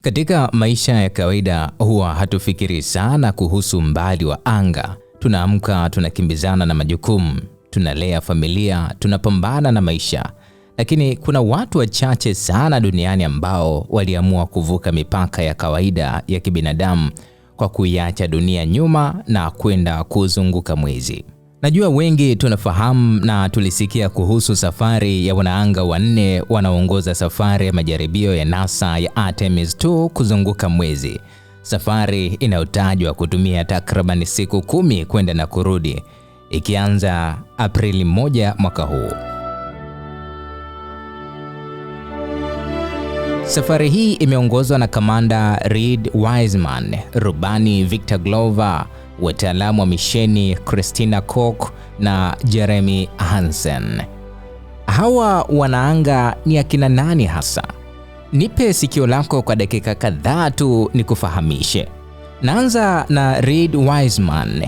Katika maisha ya kawaida huwa hatufikiri sana kuhusu mbali wa anga. Tunaamka, tunakimbizana na majukumu, tunalea familia, tunapambana na maisha. Lakini kuna watu wachache sana duniani ambao waliamua kuvuka mipaka ya kawaida ya kibinadamu kwa kuiacha dunia nyuma na kwenda kuzunguka mwezi. Najua wengi tunafahamu na tulisikia kuhusu safari ya wanaanga wanne wanaoongoza safari ya majaribio ya NASA ya Artemis 2 kuzunguka mwezi. Safari inayotajwa kutumia takriban siku 10 kwenda na kurudi, ikianza Aprili 1 mwaka huu. Safari hii imeongozwa na kamanda Reid Wiseman, rubani Victor Glover, wataalamu wa misheni Christina Koch na Jeremy Hansen. Hawa wanaanga ni akina nani hasa? Nipe sikio lako kwa dakika kadhaa tu nikufahamishe. Naanza na Reid Wiseman.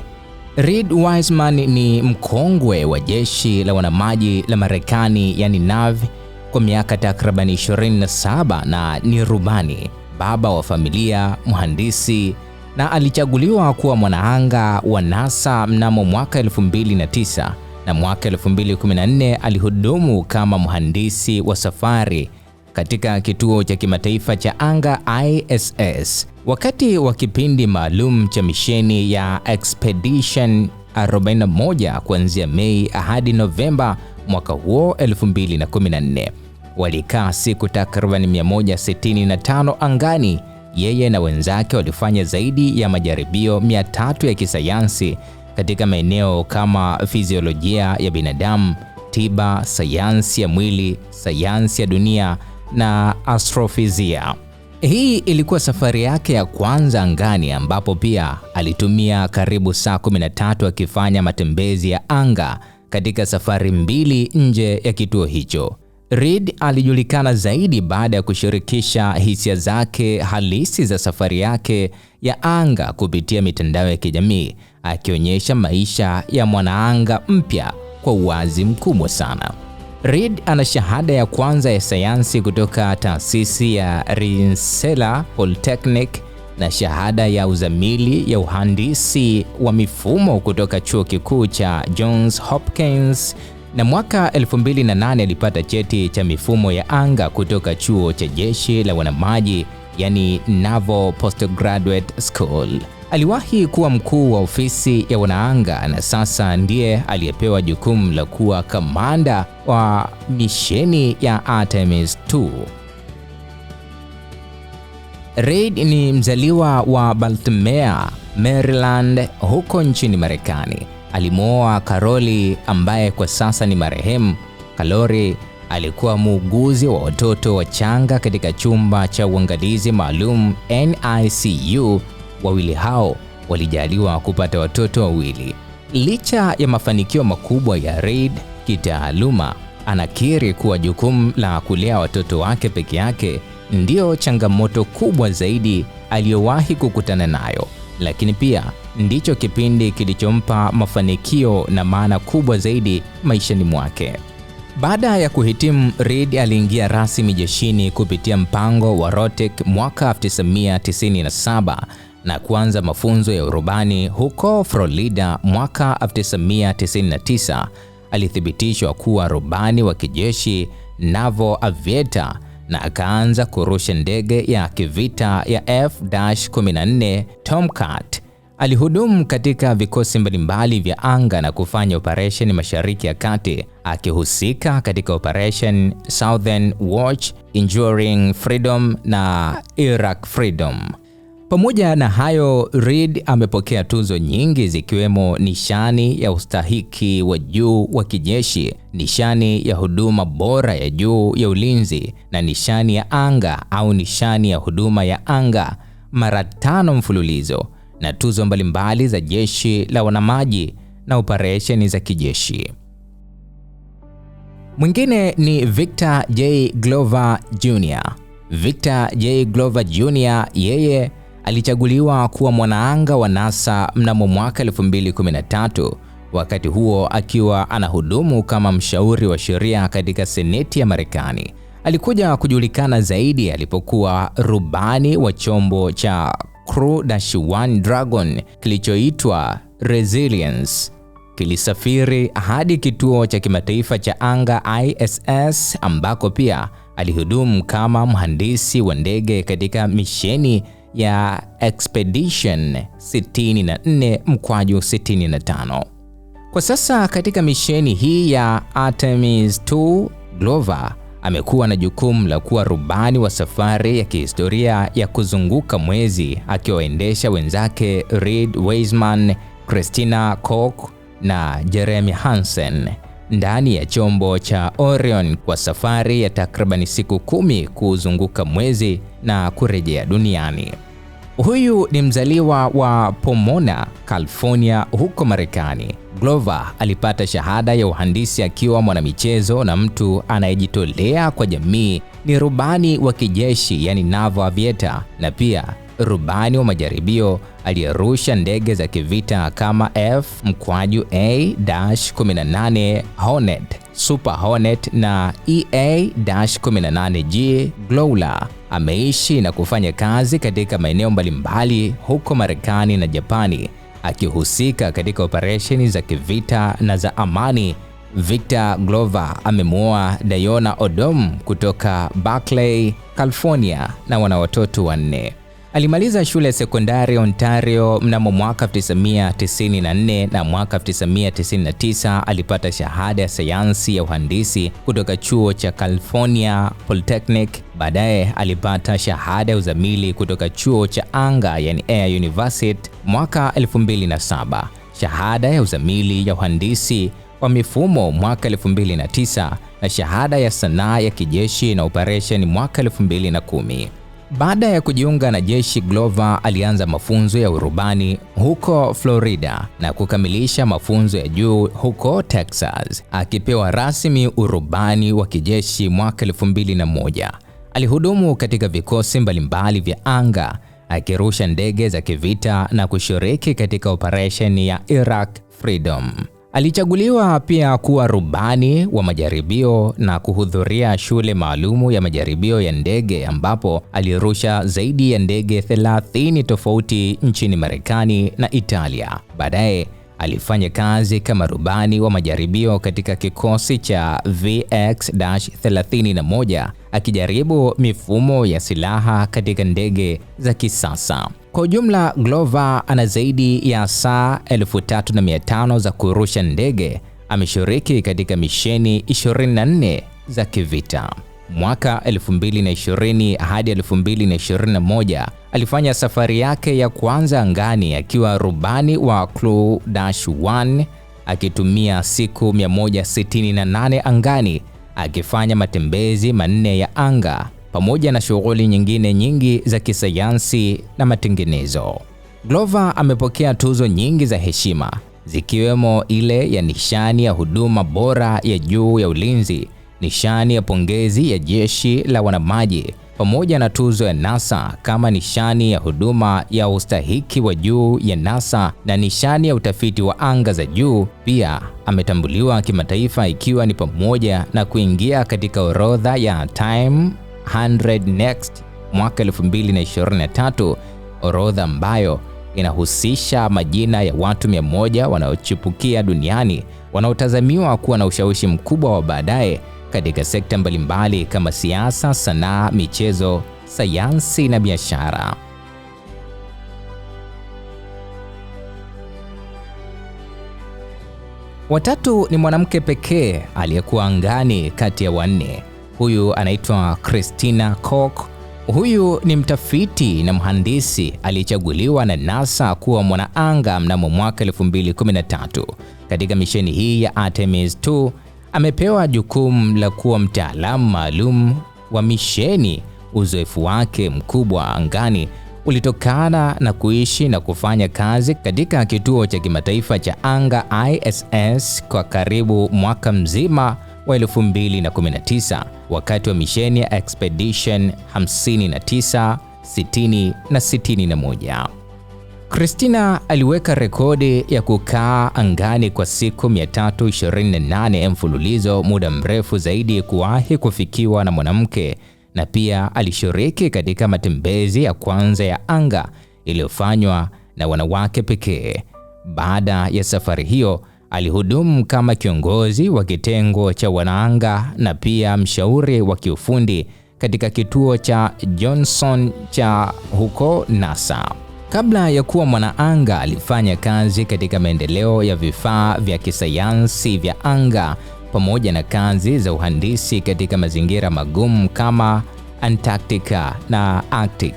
Reid Wiseman ni mkongwe wa jeshi la wanamaji la Marekani, yani Navy, kwa miaka takriban 27 na ni rubani, baba wa familia, mhandisi, na alichaguliwa kuwa mwanaanga wa NASA mnamo mwaka 2009 na mwaka 2014 alihudumu kama mhandisi wa safari katika kituo cha kimataifa cha anga ISS. Wakati wa kipindi maalum cha misheni ya Expedition 41 kuanzia Mei hadi Novemba mwaka huo 2014, walikaa siku takriban 165 angani. Yeye na wenzake walifanya zaidi ya majaribio 300 ya kisayansi katika maeneo kama fiziolojia ya binadamu, tiba, sayansi ya mwili, sayansi ya dunia na astrofizia. Hii ilikuwa safari yake ya kwanza angani, ambapo pia alitumia karibu saa 13 akifanya matembezi ya anga katika safari 2 nje ya kituo hicho. Reid alijulikana zaidi baada ya kushirikisha hisia zake halisi za safari yake ya anga kupitia mitandao ya kijamii, akionyesha maisha ya mwanaanga mpya kwa uwazi mkubwa sana. Reid ana shahada ya kwanza ya sayansi kutoka taasisi ya Rensselaer Polytechnic na shahada ya uzamili ya uhandisi wa mifumo kutoka chuo kikuu cha Johns Hopkins, na mwaka 2008 alipata cheti cha mifumo ya anga kutoka chuo cha jeshi la wanamaji, yani Naval Postgraduate School. Aliwahi kuwa mkuu wa ofisi ya wanaanga na sasa ndiye aliyepewa jukumu la kuwa kamanda wa misheni ya Artemis 2. Reid ni mzaliwa wa Baltimore, Maryland, huko nchini Marekani. Alimwoa Caroli ambaye kwa sasa ni marehemu. Caroli alikuwa muuguzi wa watoto wachanga katika chumba cha uangalizi maalum NICU. Wawili hao walijaliwa kupata watoto wawili. Licha ya mafanikio makubwa ya Reid kitaaluma, anakiri kuwa jukumu la kulea watoto wake peke yake ndio changamoto kubwa zaidi aliyowahi kukutana nayo, lakini pia ndicho kipindi kilichompa mafanikio na maana kubwa zaidi maishani mwake. Baada ya kuhitimu, Reid aliingia rasmi jeshini kupitia mpango wa ROTC mwaka 1997 na kuanza mafunzo ya urubani huko Florida mwaka 1999. Alithibitishwa kuwa rubani wa kijeshi, Naval Aviator, na akaanza kurusha ndege ya kivita ya F-14 Tomcat. Alihudumu katika vikosi mbalimbali vya anga na kufanya operation Mashariki ya Kati, akihusika katika operation Southern Watch, Enduring Freedom na Iraq Freedom. Pamoja na hayo, Reid amepokea tuzo nyingi zikiwemo nishani ya ustahiki wa juu wa kijeshi, nishani ya huduma bora ya juu ya ulinzi na nishani ya anga au nishani ya huduma ya anga mara 5 mfululizo, na tuzo mbalimbali za jeshi la wanamaji na operesheni za kijeshi. Mwingine ni Victor J. Glover Jr. Victor J. Glover Jr. yeye alichaguliwa kuwa mwanaanga wa NASA mnamo mwaka 2013, wakati huo akiwa anahudumu kama mshauri wa sheria katika Seneti ya Marekani. Alikuja kujulikana zaidi alipokuwa rubani wa chombo cha Crew-1 Dragon kilichoitwa Resilience. Kilisafiri hadi kituo cha kimataifa cha anga ISS, ambako pia alihudumu kama mhandisi wa ndege katika misheni ya Expedition 64/65. Kwa sasa katika misheni hii ya Artemis 2, Glover amekuwa na jukumu la kuwa rubani wa safari ya kihistoria ya kuzunguka mwezi, akiwaendesha wenzake Reed Wiseman, Christina Koch na Jeremy Hansen ndani ya chombo cha Orion kwa safari ya takribani siku 10 kuzunguka mwezi na kurejea duniani. Huyu ni mzaliwa wa Pomona, California huko Marekani. Glover alipata shahada ya uhandisi akiwa mwanamichezo na mtu anayejitolea kwa jamii. Ni rubani wa kijeshi, yani naval aviator, na pia rubani wa majaribio aliyerusha ndege za kivita kama F-A-18 Hornet, Super Hornet na EA-18G Growler. Ameishi na kufanya kazi katika maeneo mbalimbali huko Marekani na Japani, akihusika katika operesheni za kivita na za amani. Victor Glover amemuoa Diona Odom kutoka Berkeley, California na wana watoto 4. Alimaliza shule ya sekondari Ontario mnamo mwaka 1994 na mwaka 1999 alipata shahada ya sayansi ya uhandisi kutoka chuo cha California Polytechnic. Baadaye alipata shahada ya uzamili kutoka chuo cha anga, yani Air University mwaka 2007, shahada ya uzamili ya uhandisi wa mifumo mwaka 2009 na shahada ya sanaa ya kijeshi na operation mwaka 2010. Baada ya kujiunga na jeshi, Glover alianza mafunzo ya urubani huko Florida na kukamilisha mafunzo ya juu huko Texas, akipewa rasmi urubani wa kijeshi mwaka 2001. Alihudumu katika vikosi mbalimbali vya anga, akirusha ndege za kivita na kushiriki katika operation ya Iraq Freedom. Alichaguliwa pia kuwa rubani wa majaribio na kuhudhuria shule maalumu ya majaribio ya ndege, ambapo alirusha zaidi ya ndege 30 tofauti nchini Marekani na Italia. Baadaye alifanya kazi kama rubani wa majaribio katika kikosi cha VX-31 akijaribu mifumo ya silaha katika ndege za kisasa. Kwa ujumla, Glover ana zaidi ya saa 3500 za kurusha ndege. Ameshiriki katika misheni 24 za kivita. Mwaka 2020 hadi 2021 alifanya safari yake ya kwanza angani akiwa rubani wa Crew-1 akitumia siku 168 angani, akifanya matembezi 4 ya anga pamoja na shughuli nyingine nyingi za kisayansi na matengenezo. Glover amepokea tuzo nyingi za heshima, zikiwemo ile ya nishani ya huduma bora ya juu ya ulinzi, nishani ya pongezi ya jeshi la wanamaji, pamoja na tuzo ya NASA kama nishani ya huduma ya ustahiki wa juu ya NASA na nishani ya utafiti wa anga za juu. Pia ametambuliwa kimataifa, ikiwa ni pamoja na kuingia katika orodha ya Time 100 Next mwaka 2023, orodha ambayo inahusisha majina ya watu 100 wanaochipukia duniani wanaotazamiwa kuwa na ushawishi mkubwa wa baadaye katika sekta mbalimbali kama siasa, sanaa, michezo, sayansi na biashara. Watatu ni mwanamke pekee aliyekuwa angani kati ya 4. Huyu anaitwa Christina Koch. Huyu ni mtafiti na mhandisi aliyechaguliwa na NASA kuwa mwanaanga mnamo mwaka 2013. Katika misheni hii ya Artemis 2 amepewa jukumu la kuwa mtaalamu maalum wa misheni. Uzoefu wake mkubwa angani ulitokana na kuishi na kufanya kazi katika kituo cha kimataifa cha anga ISS kwa karibu mwaka mzima wa 2019 wakati wa misheni ya Expedition 59, 60 na 61. Christina aliweka rekodi ya kukaa angani kwa siku 328 mfululizo, muda mrefu zaidi kuwahi kufikiwa na mwanamke, na pia alishiriki katika matembezi ya kwanza ya anga iliyofanywa na wanawake pekee. Baada ya safari hiyo, alihudumu kama kiongozi wa kitengo cha wanaanga na pia mshauri wa kiufundi katika kituo cha Johnson cha huko NASA. Kabla ya kuwa mwanaanga, alifanya kazi katika maendeleo ya vifaa vya kisayansi vya anga pamoja na kazi za uhandisi katika mazingira magumu kama Antarctica na Arctic.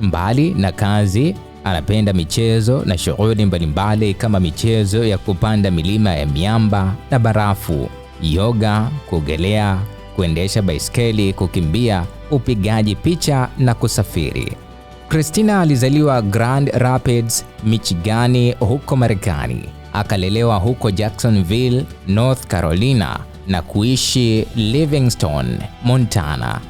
Mbali na kazi, anapenda michezo na shughuli mbalimbali kama michezo ya kupanda milima ya miamba na barafu, yoga, kuogelea, kuendesha baiskeli, kukimbia, upigaji picha na kusafiri. Christina alizaliwa Grand Rapids, Michigan huko Marekani. Akalelewa huko Jacksonville, North Carolina na kuishi Livingston, Montana.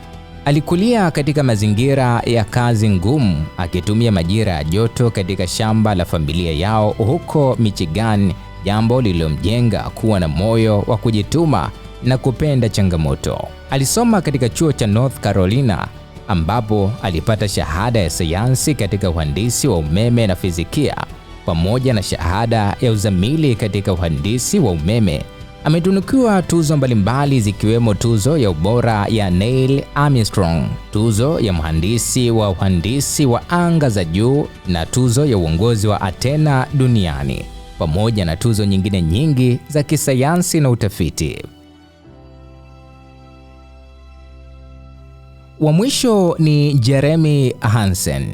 Alikulia katika mazingira ya kazi ngumu, akitumia majira ya joto katika shamba la familia yao huko Michigan, jambo lililomjenga kuwa na moyo wa kujituma na kupenda changamoto. Alisoma katika chuo cha North Carolina ambapo alipata shahada ya sayansi katika uhandisi wa umeme na fizikia pamoja na shahada ya uzamili katika uhandisi wa umeme. Ametunukiwa tuzo mbalimbali zikiwemo tuzo ya ubora ya Neil Armstrong, tuzo ya mhandisi wa uhandisi wa anga za juu na tuzo ya uongozi wa Athena duniani, pamoja na tuzo nyingine nyingi za kisayansi na utafiti. Wa mwisho ni Jeremy Hansen.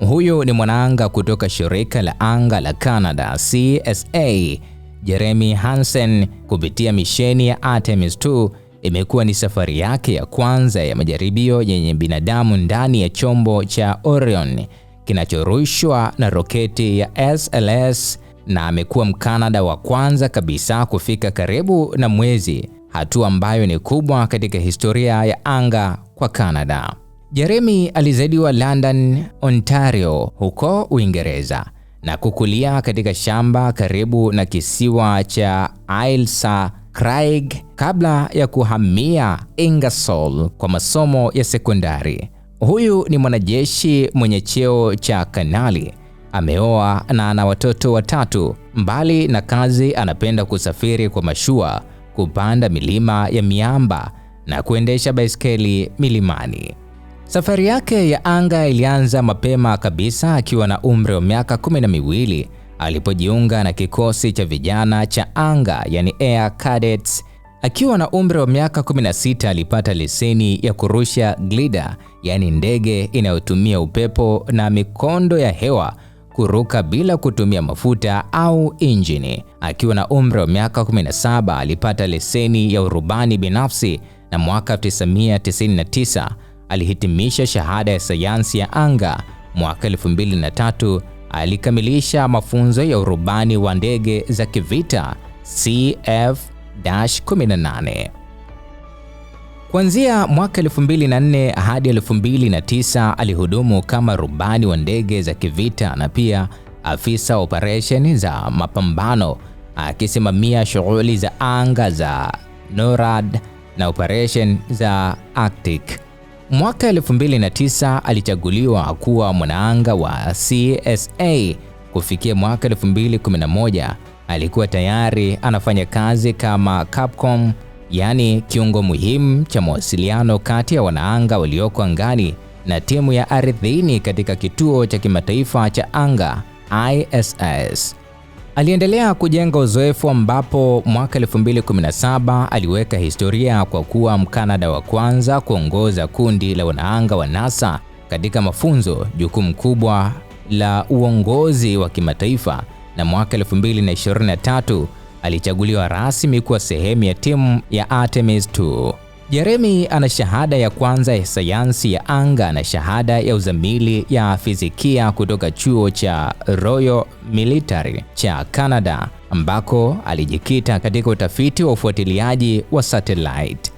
Huyu ni mwanaanga kutoka shirika la anga la Canada CSA. Jeremy Hansen kupitia misheni ya Artemis 2 imekuwa ni safari yake ya kwanza ya majaribio yenye binadamu ndani ya chombo cha Orion kinachorushwa na roketi ya SLS, na amekuwa Mkanada wa kwanza kabisa kufika karibu na mwezi, hatua ambayo ni kubwa katika historia ya anga kwa Canada. Jeremy alizaliwa London, Ontario huko Uingereza na kukulia katika shamba karibu na kisiwa cha Ailsa Craig kabla ya kuhamia Ingersoll kwa masomo ya sekondari. Huyu ni mwanajeshi mwenye cheo cha kanali. Ameoa na ana watoto watatu. Mbali na kazi, anapenda kusafiri kwa mashua, kupanda milima ya miamba na kuendesha baiskeli milimani. Safari yake ya anga ilianza mapema kabisa akiwa na umri wa miaka 12 alipojiunga na kikosi cha vijana cha anga, yani Air Cadets. Akiwa na umri wa miaka 16 alipata leseni ya kurusha glider, yani ndege inayotumia upepo na mikondo ya hewa kuruka bila kutumia mafuta au injini. Akiwa na umri wa miaka 17 alipata leseni ya urubani binafsi, na mwaka 1999 alihitimisha shahada ya sayansi ya anga. Mwaka 2003 alikamilisha mafunzo ya urubani wa ndege za kivita CF-18. Kuanzia mwaka 2004 hadi 2009 alihudumu kama rubani wa ndege za kivita na pia afisa operesheni za mapambano, akisimamia shughuli za anga za NORAD na operation za Arctic. Mwaka 2009 alichaguliwa kuwa mwanaanga wa CSA. Kufikia mwaka 2011 alikuwa tayari anafanya kazi kama Capcom, yani kiungo muhimu cha mawasiliano kati ya wanaanga walioko angani na timu ya ardhini katika kituo cha kimataifa cha anga ISS. Aliendelea kujenga uzoefu ambapo mwaka 2017 aliweka historia kwa kuwa Mkanada wa kwanza kuongoza kundi la wanaanga wa NASA katika mafunzo, jukumu kubwa la uongozi wa kimataifa, na mwaka 2023 alichaguliwa rasmi kuwa sehemu ya timu ya Artemis 2. Jeremy ana shahada ya kwanza ya sayansi ya anga na shahada ya uzamili ya fizikia kutoka chuo cha Royal Military cha Canada, ambako alijikita katika utafiti wa ufuatiliaji wa satellite.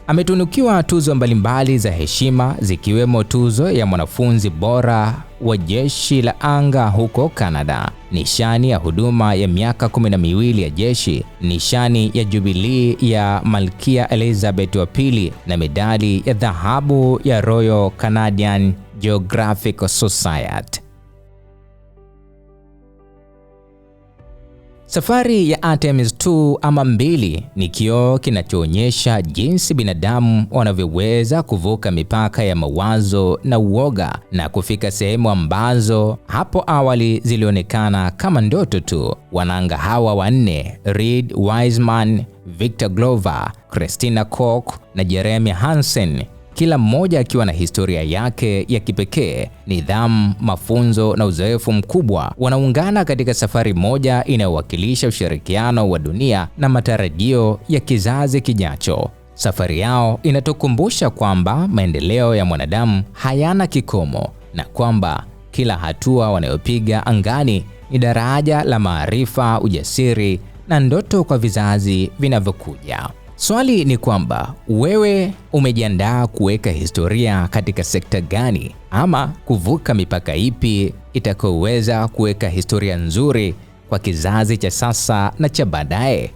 Ametunukiwa tuzo mbalimbali za heshima zikiwemo tuzo ya mwanafunzi bora wa jeshi la anga huko Canada, nishani ya huduma ya miaka 12 ya jeshi, nishani ya Jubilee ya Malkia Elizabeth wa pili na medali ya dhahabu ya Royal Canadian Geographical Society. Safari ya Artemis 2 ama 2 ni kioo kinachoonyesha jinsi binadamu wanavyoweza kuvuka mipaka ya mawazo na uoga na kufika sehemu ambazo hapo awali zilionekana kama ndoto tu. Wanaanga hawa wanne, Reed Wiseman, Victor Glover, Christina Koch na Jeremy Hansen, kila mmoja akiwa na historia yake ya kipekee, nidhamu, mafunzo na uzoefu mkubwa, wanaungana katika safari moja inayowakilisha ushirikiano wa dunia na matarajio ya kizazi kijacho. Safari yao inatukumbusha kwamba maendeleo ya mwanadamu hayana kikomo na kwamba kila hatua wanayopiga angani ni daraja la maarifa, ujasiri na ndoto kwa vizazi vinavyokuja. Swali ni kwamba wewe umejiandaa kuweka historia katika sekta gani, ama kuvuka mipaka ipi itakayoweza kuweka historia nzuri kwa kizazi cha sasa na cha baadaye?